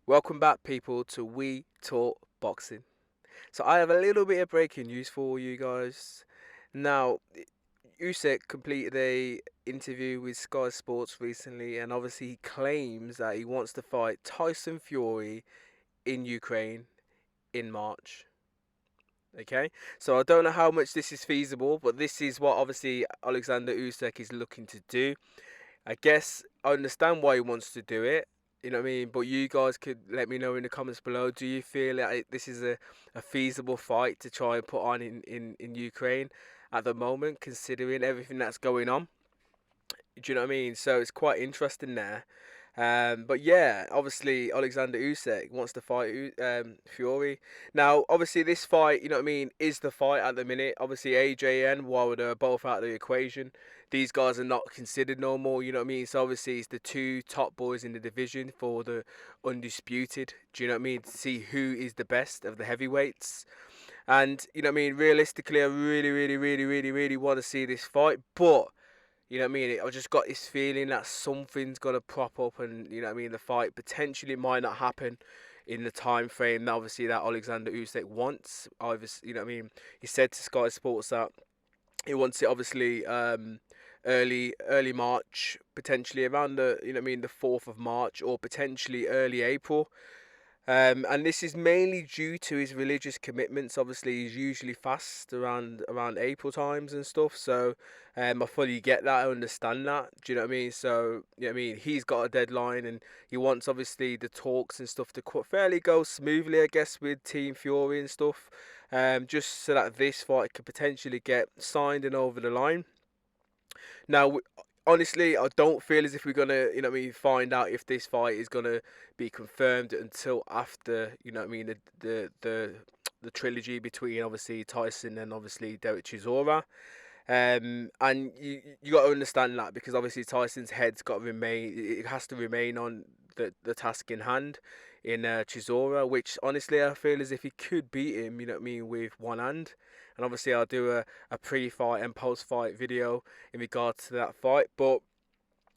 Welcome back, people, to We Talk Boxing. So, I have a little bit of breaking news for you guys. Now, Usyk completed a interview with Sky Sports recently, and obviously he claims that he wants to fight Tyson Fury in Ukraine in March. Okay, so I don't know how much this is feasible, but this is what obviously Alexander Usyk is looking to do. I guess I understand why he wants to do it. You know what I mean? But you guys could let me know in the comments below. Do you feel like this is a feasible fight to try and put on in Ukraine at the moment, considering everything that's going on? Do you know what I mean? So it's quite interesting there. But yeah, obviously Alexander Usyk wants to fight Fury. Now, obviously this fight, you know what I mean, is the fight at the minute. Obviously AJN, while they're both out of the equation, these guys are not considered no more. You know what I mean? So obviously it's the two top boys in the division for the undisputed. Do you know what I mean? To see who is the best of the heavyweights. And you know what I mean? Realistically, I really want to see this fight, but you know what I mean? I just got this feeling that something's gonna prop up, and you know what I mean. The fight potentially might not happen in the time frame that obviously that Alexander Usyk wants. Obviously, you know what I mean. He said to Sky Sports that he wants it obviously early March, potentially around the you know what I mean the 4th of March or potentially early April. And this is mainly due to his religious commitments. Obviously, he's usually fast around April times and stuff. So, I fully get that. I understand that. Do you know what I mean? So, you know what I mean? He's got a deadline, and he wants obviously the talks and stuff to fairly go smoothly, I guess, with Team Fury and stuff. Just so that this fight could potentially get signed and over the line. Now, honestly, I don't feel as if we're gonna, you know what I mean, find out if this fight is gonna be confirmed until after, you know what I mean, the trilogy between obviously Tyson and obviously Derek Chisora. And you got to understand that because obviously Tyson's head's got to remain, it has to remain on the task in hand in Chisora, which honestly I feel as if he could beat him, you know what I mean, with one hand. And obviously I'll do a pre-fight and post-fight video in regards to that fight. But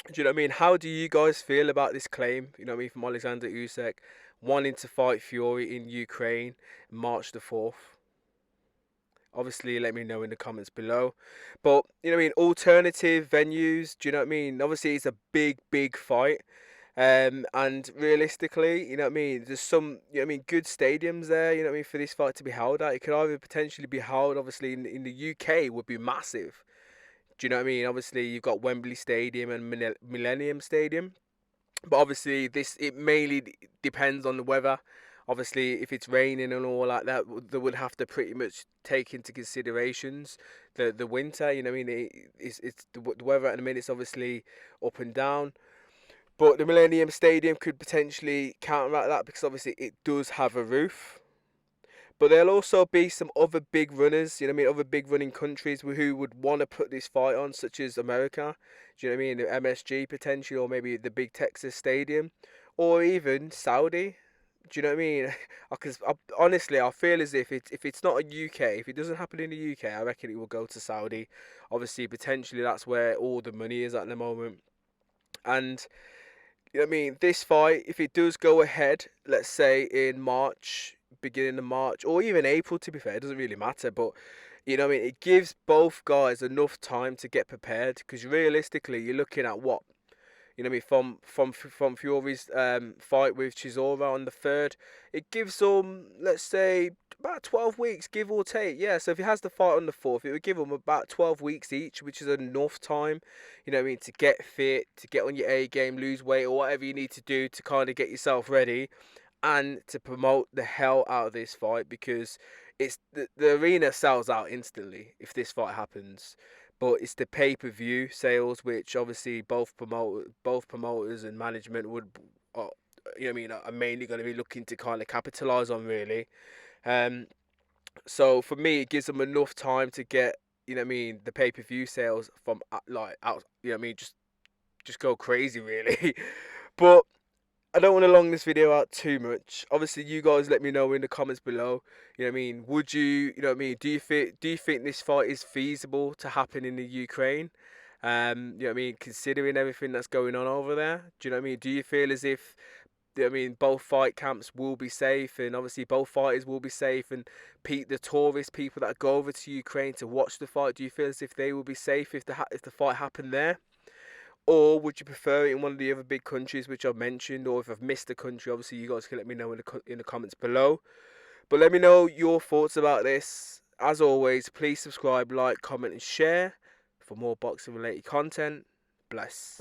do you know what I mean? How do you guys feel about this claim? You know what I mean, from Alexander Usyk wanting to fight Fury in Ukraine, March the 4th. Obviously, let me know in the comments below. But you know what I mean, alternative venues. Do you know what I mean? Obviously, it's a big fight. And realistically, you know what I mean, there's some, you know what I mean, good stadiums there, you know what I mean, for this fight to be held at. It could either potentially be held, obviously, in the UK would be massive. Do you know what I mean? Obviously, you've got Wembley Stadium and Millennium Stadium. But obviously, it mainly depends on the weather. Obviously, if it's raining and all like that, they would have to pretty much take into considerations the winter. You know what I mean? It's the weather at the minute is obviously up and down. But the Millennium Stadium could potentially counteract that because obviously it does have a roof. But there'll also be some other big runners, you know what I mean, other big running countries who would want to put this fight on, such as America, do you know what I mean, the MSG potentially, or maybe the big Texas Stadium, or even Saudi. Do you know what I mean? Because honestly, I feel as if it's not a UK, if it doesn't happen in the UK, I reckon it will go to Saudi. Obviously, potentially that's where all the money is at the moment. And you know what I mean? This fight, if it does go ahead, let's say in March, beginning of March, or even April, to be fair, it doesn't really matter. But you know what I mean? It gives both guys enough time to get prepared. Because realistically, you're looking at what? You know what I mean? From Fury's fight with Chisora on the 3rd, it gives them, let's say, about 12 weeks, give or take. Yeah, so if he has the fight on the 4th, it would give them about 12 weeks each, which is enough time, you know what I mean, to get fit, to get on your A game, lose weight, or whatever you need to do to kind of get yourself ready and to promote the hell out of this fight because it's the arena sells out instantly if this fight happens. But it's the pay-per-view sales, which obviously both promoters and management would, you know, what I mean, are mainly going to be looking to kind of capitalize on, really. Um, so for me, it gives them enough time to get, you know, what I mean, the pay-per-view sales from like out, you know, what I mean, just go crazy, really. But I don't want to long this video out too much. Obviously, you guys let me know in the comments below. You know what I mean? Would you, you know what I mean? Do you think this fight is feasible to happen in the Ukraine? You know what I mean? Considering everything that's going on over there, do you know what I mean? Do you feel as if I mean, both fight camps will be safe, and obviously both fighters will be safe. And the tourist people that go over to Ukraine to watch the fight, do you feel as if they will be safe if the fight happened there? Or would you prefer it in one of the other big countries which I've mentioned? Or if I've missed a country, obviously you guys can let me know in the comments below. But let me know your thoughts about this. As always, please subscribe, like, comment, and share for more boxing related content. Bless.